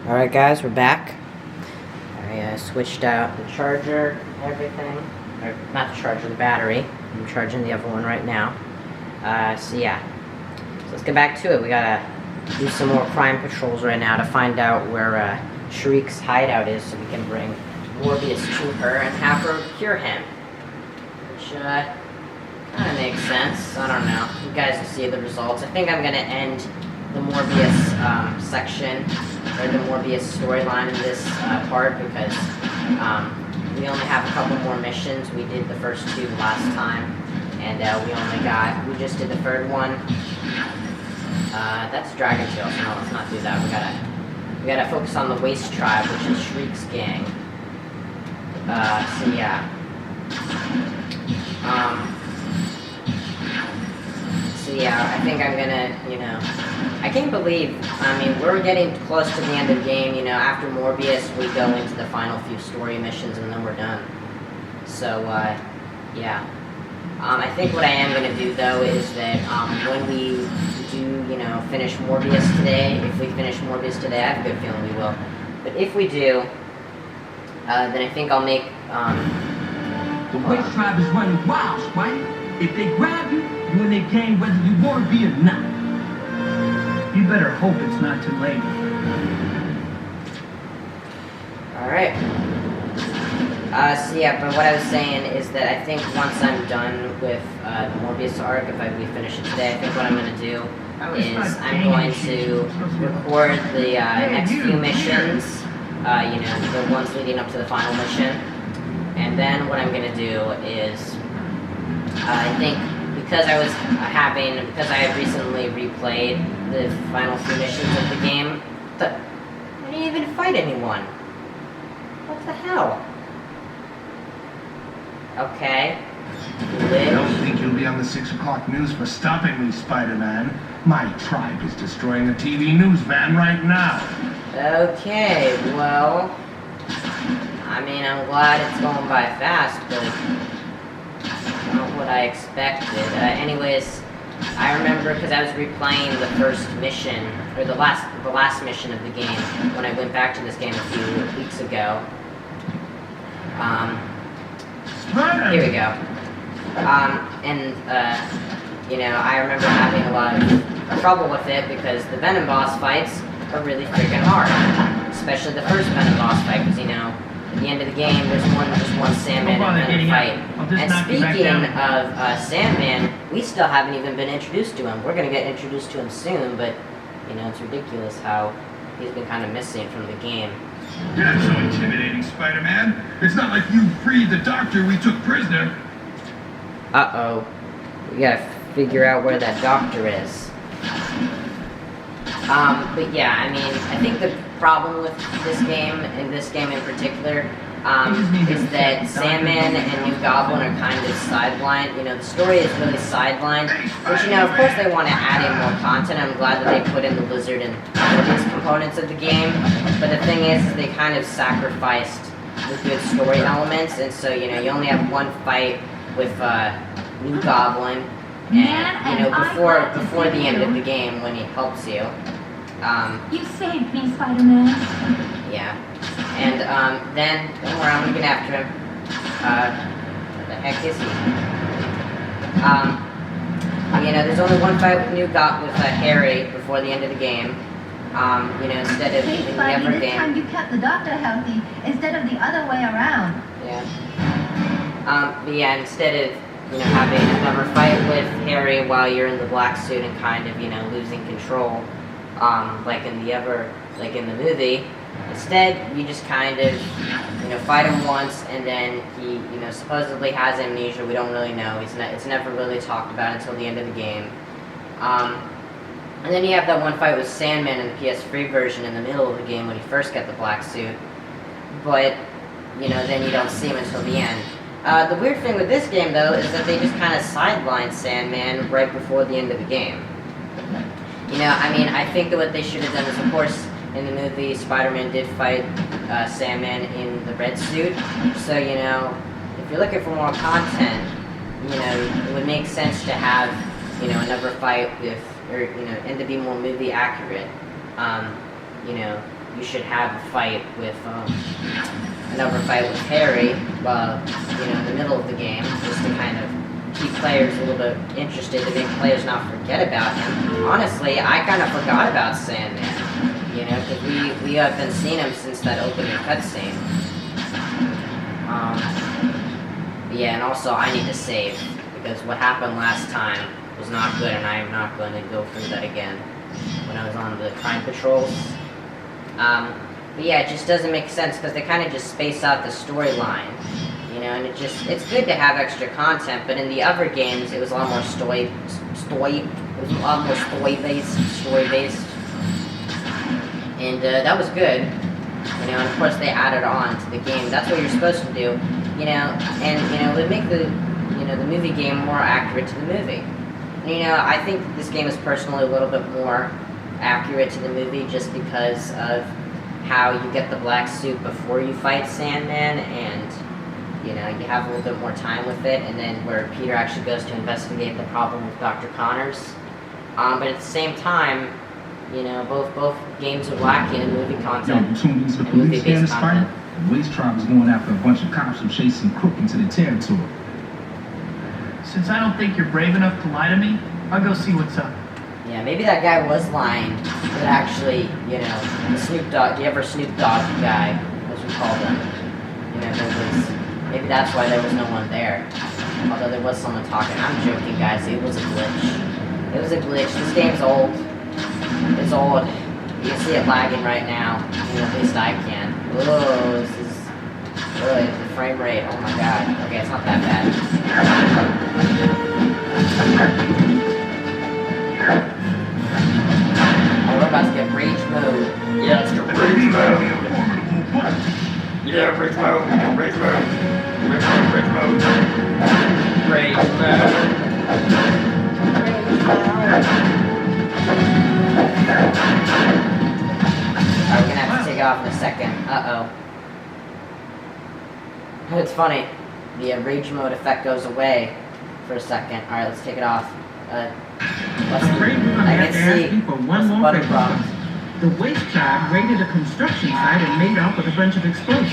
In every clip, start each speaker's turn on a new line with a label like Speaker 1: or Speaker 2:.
Speaker 1: Alright guys, we're back. I switched out the charger, everything. Or, not the charger, the battery. I'm charging the other one right now. So let's get back to it. We gotta do some more crime patrols right now to find out where Shriek's hideout is so we can bring Morbius to her and have her cure him. Which, kinda makes sense. I don't know. You guys will see the results. I think I'm gonna end the Morbius section, or the Morbius storyline in this part, because we only have a couple more missions. We did the first two last time, and we just did the third one. That's Dragon Tail, so no, let's not do that. We gotta focus on the Waste Tribe, which is Shriek's gang. I think I'm gonna, I can't believe, we're getting close to the end of the game, after Morbius, we go into the final few story missions, and then we're done. So, I think what I am gonna do, though, is that, when we do, finish Morbius today, if we finish Morbius today, I have a good feeling we will, but if we do, then I think I'll make,
Speaker 2: the Waste Tribe is running wild, right? If they grab you, you're in their gang whether you want to be or not. You better hope it's not too late.
Speaker 1: Alright. But what I was saying is that I think once I'm done with the Morbius arc, if we finish it today, I think what I'm going to do is I'm going to record the next few missions, the ones leading up to the final mission. And then what I'm going to do is, I think, because I had recently replayed the final few missions of the game, I didn't even fight anyone. What the hell? Okay.
Speaker 3: I don't think you'll be on the 6 o'clock news for stopping me, Spider-Man. My tribe is destroying a TV news van right now.
Speaker 1: Okay, well, I'm glad it's going by fast, but not what I expected. Anyways, I remember because I was replaying the first mission, or the last mission of the game, when I went back to this game a few weeks ago. Here we go. I remember having a lot of trouble with it because the Venom boss fights are really freaking hard. Especially the first Venom boss fight, because, at the end of the game, there's just one Sandman and Venom fight. And speaking of Sandman, we still haven't even been introduced to him. We're going to get introduced to him soon, but, it's ridiculous how he's been kind of missing from the game.
Speaker 3: You're not so intimidating, Spider-Man. It's not like you freed the doctor we took prisoner.
Speaker 1: Uh-oh. We gotta figure out where that doctor is. I think the problem with this game in particular, is that Sandman and New Goblin are kind of sidelined. The story is really sidelined, which, of course they want to add in more content. I'm glad that they put in the Lizard and Morbius components of the game, but the thing is they kind of sacrificed the good story elements, and so, you only have one fight with, New Goblin, and, before the end of the game when he helps you.
Speaker 4: You saved me, Spider-Man.
Speaker 1: Yeah. And, then I'm gonna get after him. Where the heck is he? There's only one fight with Harry before the end of the game. Instead of
Speaker 4: Hey,
Speaker 1: the
Speaker 4: Spidey,
Speaker 1: other
Speaker 4: this
Speaker 1: game.
Speaker 4: time you kept the doctor healthy instead of the other way around.
Speaker 1: Yeah. Instead of, having another fight with Harry while you're in the black suit and kind of, losing control, like in the movie, instead you just kind of, fight him once, and then he, supposedly has amnesia. We don't really know. It's never really talked about until the end of the game. And then you have that one fight with Sandman in the PS3 version in the middle of the game when you first get the black suit, but, then you don't see him until the end. The weird thing with this game, though, is that they just kind of sidelined Sandman right before the end of the game. I think that what they should have done is, of course, in the movie, Spider-Man did fight Sandman in the red suit, so, if you're looking for more content, it would make sense to have, another fight with, and to be more movie accurate. you should have a fight with, another fight with Harry, in the middle of the game, just to kind of keep players a little bit interested, to make players not forget about him. Honestly, I kind of forgot about Sandman, because we have been seeing him since that opening cutscene. Yeah, and also I need to save, because what happened last time was not good, and I am not going to go through that again when I was on the crime patrols. But yeah, it just doesn't make sense, because they kind of just space out the storyline, and it's good to have extra content, but in the other games, it was a lot more story-based, and that was good, and of course they added on to the game. That's what you're supposed to do, and, it would make the movie game more accurate to the movie. I think this game is personally a little bit more accurate to the movie just because of how you get the black suit before you fight Sandman, and, you have a little bit more time with it, and then where Peter actually goes to investigate the problem with Dr. Connors. But at the same time, both games are lacking in movie content and movie-based content.
Speaker 5: The Waste Tribe is going after a bunch of cops who chase some crook into their territory.
Speaker 2: Since I don't think you're brave enough to lie to me, I'll go see what's up.
Speaker 1: Yeah, maybe that guy was lying, but actually, the Snoop Dogg, Snoop Dogg guy, as we call them, maybe that's why there was no one there. Although there was someone talking. I'm joking, guys, it was a glitch. It was a glitch. This game's old. It's old. You can see it lagging right now. At least I can. Whoa, this is really the frame rate. Oh my god. Okay, it's not that bad. Oh, we're about to get rage mode. Yeah, let's go rage mode. Yeah, rage mode. Rage mode. Rage mode. Rage mode. Rage Alright, we're gonna have to take it off in a second. Uh-oh. It's funny. The rage mode effect goes away for a second. Alright, let's take it off. What's the... I can see. What's the butter problem?
Speaker 2: The Waste Tribe raided a construction site and made off with a bunch of explosives.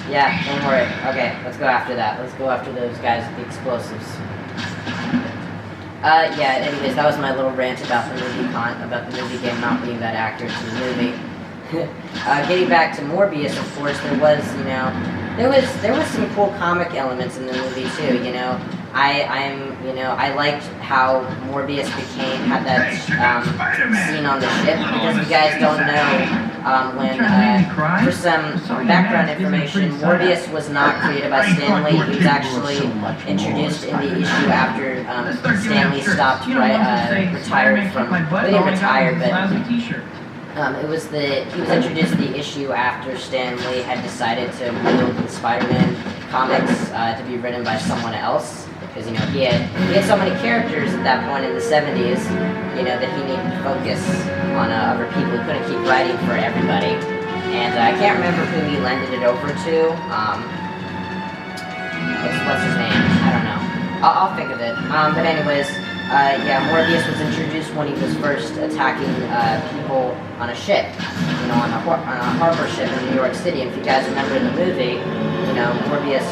Speaker 1: Yeah, don't worry. Okay, let's go after that. Let's go after those guys with the explosives. Yeah, anyways, that was my little rant about the movie game not being that accurate to the movie. Getting back to Morbius, of course, there was some cool comic elements in the movie too, I liked how Morbius had that scene on the ship, because if you guys don't know, for some background information, Morbius was not created by Stan Lee. He was actually introduced in the issue after Stan Lee stopped, retired from, he didn't retire, but he was introduced in the issue after Stan Lee had decided to move the Spider-Man comics to be written by someone else. Because, he had so many characters at that point in the 70s, that he needed to focus on other people. He couldn't keep writing for everybody. And I can't remember who he lended it over to. What's his name? I don't know. I'll think of it. But anyways, Morbius was introduced when he was first attacking people on a ship, on a harbor ship in New York City. And if you guys remember in the movie, Morbius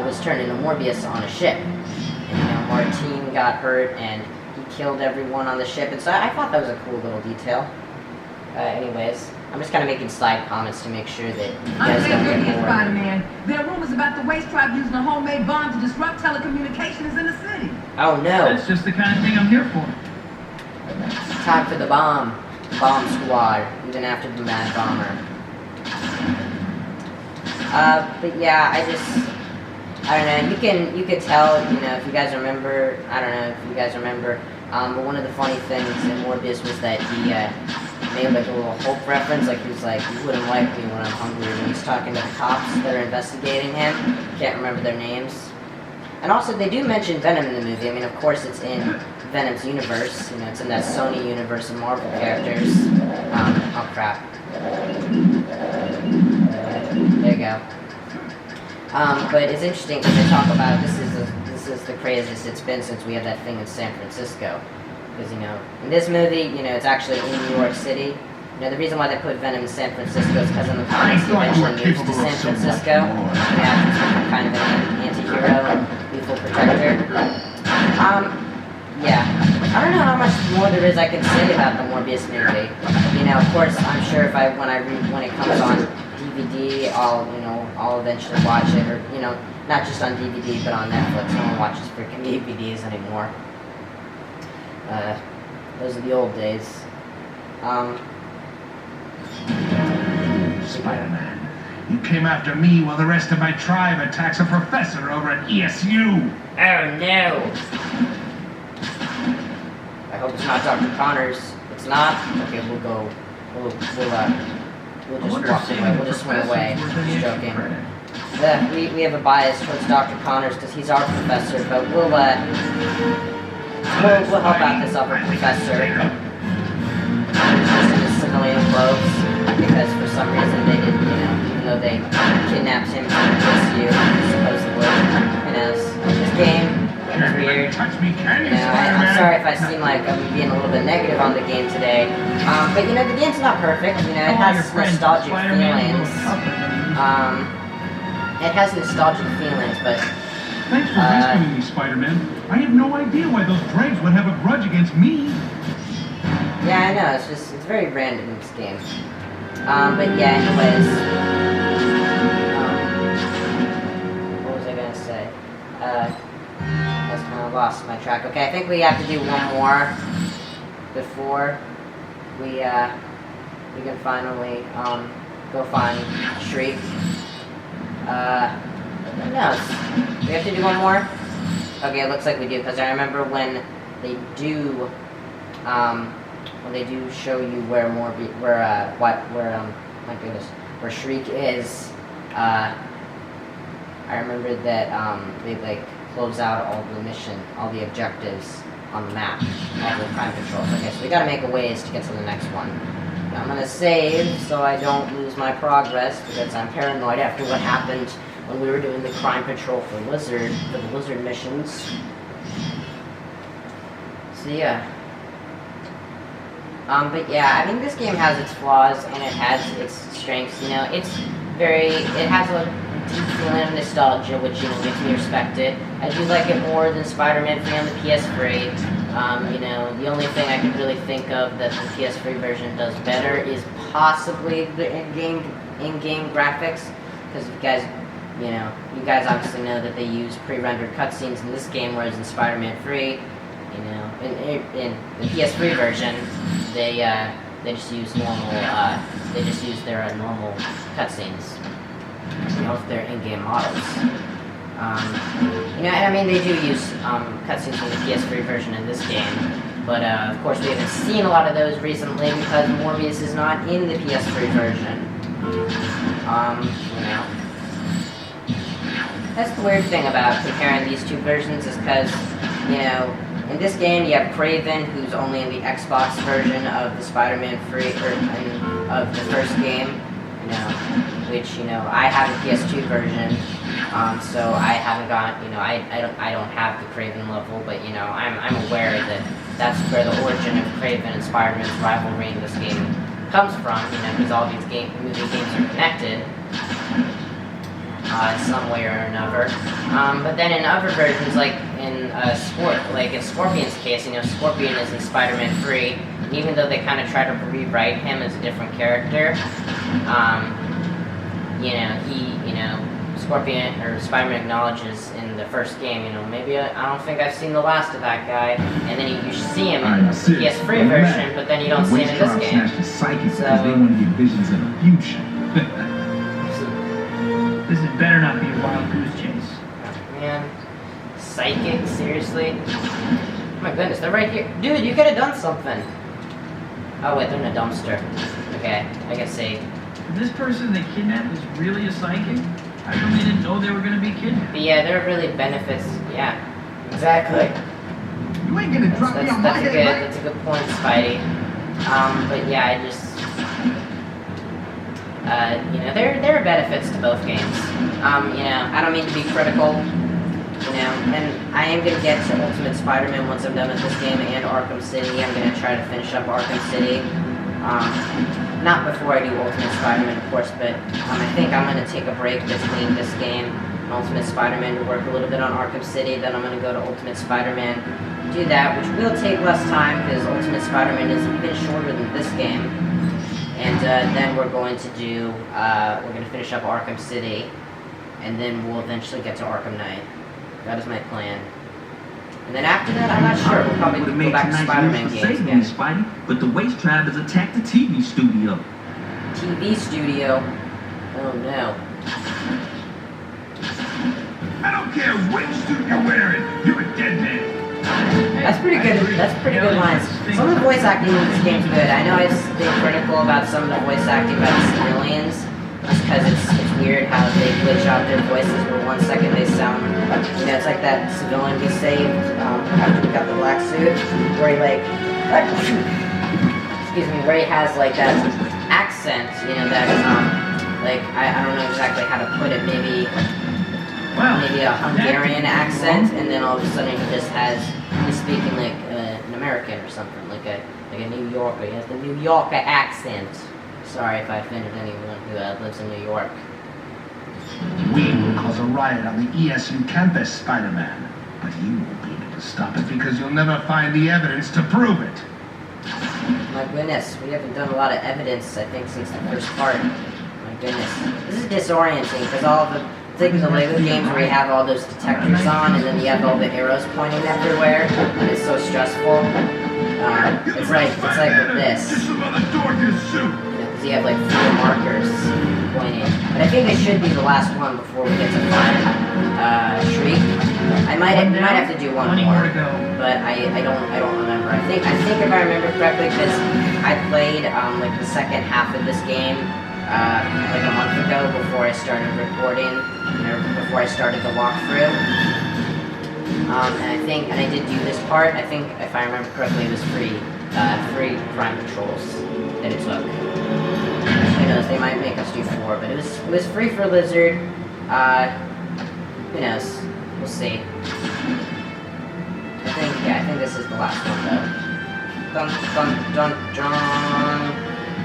Speaker 1: was turned into Morbius on a ship. And, Martine got hurt and he killed everyone on the ship. And so I thought that was a cool little detail. Anyways, I'm just kind of making side comments to make sure that you guys don't get bored.
Speaker 6: Spider-Man. There are rumors about the Waste Tribe using a homemade bomb to disrupt telecommunications in the city.
Speaker 1: Oh no.
Speaker 2: That's just the kind of thing I'm here for.
Speaker 1: It's time for the bomb squad, even after the Mad Bomber. But yeah, I don't know, you could tell, if you guys remember, but one of the funny things in Morbius was that he made like a little Hulk reference, like he was like, you wouldn't like me when I'm hungry, when he's talking to the cops that are investigating him. Can't remember their names. And also, they do mention Venom in the movie. I mean, of course, it's in Venom's universe, it's in that Sony universe of Marvel characters. Oh crap. There you go. But it's interesting because they talk about this is the craziest it's been since we had that thing in San Francisco. Because, you know, in this movie, you know, it's actually in New York City. You know, the reason why they put Venom in San Francisco is because in the comics he eventually moves to San Francisco. Yeah, he's kind of an anti-hero and lethal protector. Yeah. I don't know how much more there is I can say about the Morbius movie. You know, of course, I'm sure if when it comes on DVD, I'll eventually watch it, or, you know, not just on DVD, but on Netflix. No one watches freaking DVDs anymore. Those are the old days.
Speaker 3: Spider-Man, you came after me while the rest of my tribe attacks a professor over at ESU.
Speaker 1: Oh no! I hope it's not Dr. Connors. It's not? Okay, we'll go. We'll just walk away. We'll just swim away. Just joking. We have a bias towards Dr. Connors because he's our professor, but we'll help out this other professor. He's just in his simulated clothes because for some reason they didn't, you know, even though they kidnapped him from PSU, supposedly. You know, this game is weird. You know, I'm sorry if I seem like I'm being a little bit negative on the game today. But you know, the game's not perfect. You know, it has nostalgic feelings. It has nostalgic feelings, but
Speaker 5: Thanks for rescuing me, Spider-Man. I have no idea why those dregs would have a grudge against me.
Speaker 1: yeah, I know. It's very random in this game. But yeah, anyways. What was I gonna say? I was kind of lost my track. Okay, I think we have to do one more before we can finally go find Shriek. What else? We have to do one more? Okay, it looks like we do, because I remember when they do show you where where Shriek is, I remember that they like close out all the objectives on the map, all the crime patrols. Okay, so we gotta make a ways to get to the next one. Now I'm gonna save so I don't lose my progress, because I'm paranoid after what happened when we were doing the crime patrol for the Lizard missions. So yeah. But yeah, I think this game has its flaws and it has its strengths. You know, it has a deep feeling of nostalgia, which, you know, makes me respect it. I do like it more than Spider-Man 3 on the PS3. You know, the only thing I can really think of that the PS3 version does better is possibly the in-game graphics, because you guys obviously know that they use pre-rendered cutscenes in this game, whereas in Spider-Man 3, you know, in the PS3 version, they just use normal, their normal cutscenes, you know, with their in-game models. You know, and I mean, they do use cutscenes from the PS3 version in this game, but of course we haven't seen a lot of those recently because Morbius is not in the PS3 version. You know. That's the weird thing about comparing these two versions, is because, you know, in this game you have Kraven, who's only in the Xbox version of the Spider-Man of the first game, you know, which, you know, I have a PS2 version, so I haven't got, you know, I don't have the Kraven level, but, you know, I'm aware that that's where the origin of Kraven and Spider-Man's rivalry in this game comes from, you know, because all these movie games are connected. In some way or another. But then in other versions, like in Scorpion's case, you know, Scorpion is in Spider-Man 3, and even though they kind of try to rewrite him as a different character, you know, Scorpion or Spider-Man acknowledges in the first game, you know, maybe I don't think I've seen the last of that guy, and then you see him in the PS3 version, but then you don't see him in this game.
Speaker 5: So they want to get visions of the future.
Speaker 2: This had better not be a wild goose chase.
Speaker 1: Man, psychic, seriously? Oh my goodness, they're right here. Dude, you could have done something. Oh wait, they're in a dumpster. Okay, I guess see.
Speaker 2: If this person they kidnapped is really a psychic, I really didn't know they were gonna be kidnapped.
Speaker 1: But yeah, there are really benefits. Yeah, exactly.
Speaker 2: You ain't gonna drop me on my head, right?
Speaker 1: That's a good point, Spidey. But yeah, I just... you know, there are benefits to both games. You know, I don't mean to be critical, You know, and I am gonna get to Ultimate Spider-Man once I'm done with this game and Arkham City. I'm gonna try to finish up Arkham City. Not before I do Ultimate Spider-Man, of course, but I think I'm gonna take a break between this game and Ultimate Spider-Man to work a little bit on Arkham City. Then I'm gonna go to Ultimate Spider-Man, do that, which will take less time because Ultimate Spider-Man is even shorter than this game. And then we're going to do, we're gonna finish up Arkham City, and then we'll eventually get to Arkham Knight. That is my plan. And then after that, I'm not sure. We'll probably go back to Spider-Man games again.
Speaker 2: Spidey, but the Waste Tribe has attacked the TV studio.
Speaker 1: TV studio? Oh no.
Speaker 3: I don't care which suit you're wearing. You're a dead man.
Speaker 1: That's pretty good. That's pretty good lines. Some of the voice acting in this game's good. I know I've been critical about some of the voice acting by the civilians, just because it's weird how they glitch out their voices for 1 second they sound, you know, it's like that civilian we saved after we got the black suit, where he like, excuse me, where he has like that accent, you know, that like I don't know exactly how to put it, maybe a Hungarian accent, and then all of a sudden he just he's speaking like an American or something, like a New Yorker. He has the New Yorker accent. Sorry if I offended anyone who lives in New York.
Speaker 3: We will cause a riot on the ESU campus, Spider-Man. But you won't be able to stop it because you'll never find the evidence to prove it.
Speaker 1: My goodness, we haven't done a lot of evidence, I think, since the first part. My goodness. This is disorienting, because all the things in the Lego games where you have all those detectors on, and then you have all the arrows pointing everywhere, and it's so stressful. It's like with this. You have like 4 markers pointing. But I think it should be the last one before we get to find Shriek. I might have to do one more, but I don't remember. I think if I remember correctly, because I played like the second half of this game like a month ago before I started recording, or before I started the walkthrough. And I did do this part. I think if I remember correctly, it was free crime patrols that it took. Who knows? They might make us do 4, but it was free for Lizard. Who knows? We'll see. I think this is the last one though. Dun dun dun dun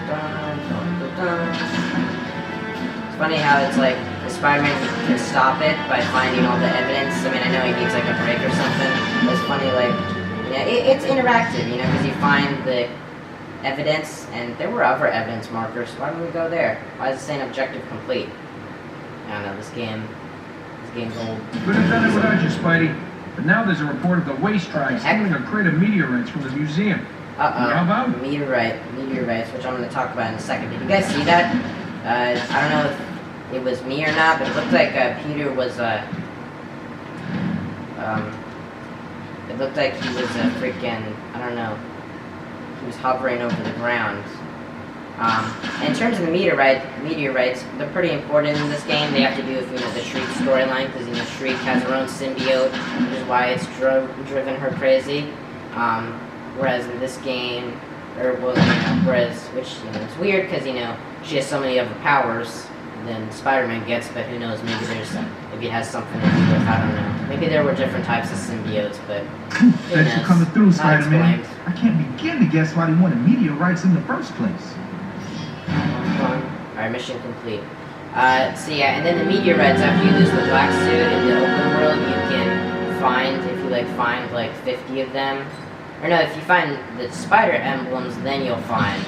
Speaker 1: dun dun dun dun. It's funny how it's like the Spider-Man can stop it by finding all the evidence. I mean, I know he needs like a break or something. But it's funny, like, yeah, it's interactive, you know, because you find the evidence, and there were other evidence markers. Why don't we go there? Why is it saying objective complete? I don't know, this game's old.
Speaker 5: Could have done it without you, Spidey. But now there's a report of the Waste Tribe stealing a crate of meteorites from the museum. How about it?
Speaker 1: Meteorites, which I'm going to talk about in a second. Did you guys see that? I don't know if it was me or not, but it looked like Peter was it looked like he was freaking, I don't know, he was hovering over the ground. In terms of the meteorites, they're pretty important in this game. They have to do with, you know, the Shriek storyline, because, you know, Shriek has her own symbiote, which is why it's driven her crazy. Whereas in this game, which, you know, it's weird because, you know, she has so many other powers than Spider-Man gets, but who knows, maybe it has something to do with, I don't know. Maybe there were different types of symbiotes, but
Speaker 2: Thanks for coming through, Spider-Man. I can't begin to guess why they wanted meteorites in the first place.
Speaker 1: Alright, mission complete. So yeah, and then the meteorites, after you lose the black suit in the open world, you can find, if you find like 50 of them, or no, if you find the spider emblems, then you'll find,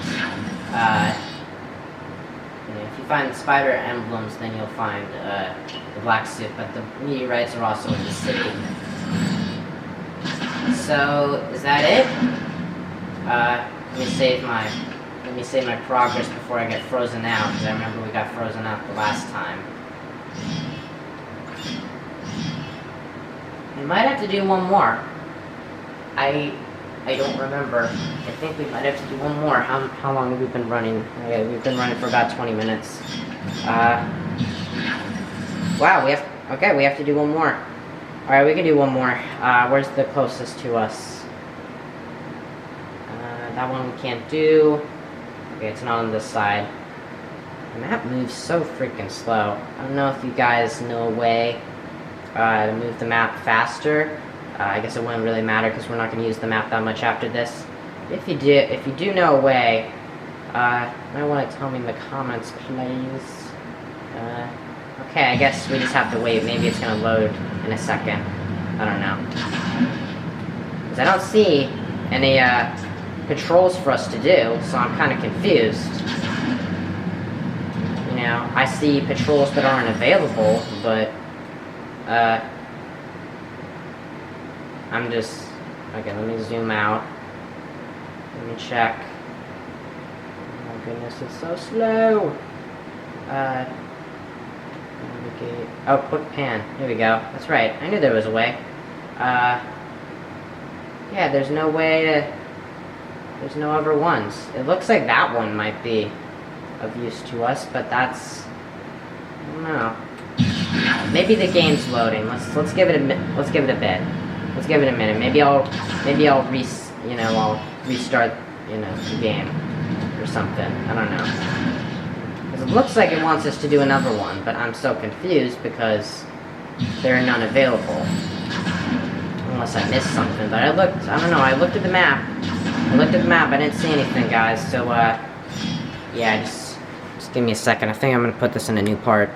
Speaker 1: if you find the spider emblems, then you'll find the black suit, but the meteorites are also in the city. So, is that it? Let me save my progress before I get frozen out, because I remember we got frozen out the last time. We might have to do one more. I don't remember. I think we might have to do one more. How long have we been running? Okay, we've been running for about 20 minutes. Wow, we have to do one more. Alright, we can do one more. Where's the closest to us? That one we can't do. Okay, it's not on this side. The map moves so freaking slow. I don't know if you guys know a way to move the map faster. I guess it wouldn't really matter because we're not going to use the map that much after this. If you do know a way, you might want to tell me in the comments, please. Okay, I guess we just have to wait. Maybe it's going to load in a second. I don't know. Because I don't see any controls for us to do, so I'm kind of confused. You know, I see patrols that aren't available, but I'm just... Okay, let me zoom out. Let me check. Oh my goodness, it's so slow. Navigate. Oh, quick pan. Here we go. That's right. I knew there was a way. Yeah, there's no way to... There's no other ones. It looks like that one might be of use to us, but that's... I don't know. Maybe the game's loading. Let's give it a bit. Let's give it a bit. Let's give it a minute. Maybe I'll restart, the game or something. I don't know. Because it looks like it wants us to do another one, but I'm so confused because there are none available. Unless I missed something, but I don't know, I looked at the map. I didn't see anything, guys, so, yeah, just give me a second. I think I'm gonna put this in a new part.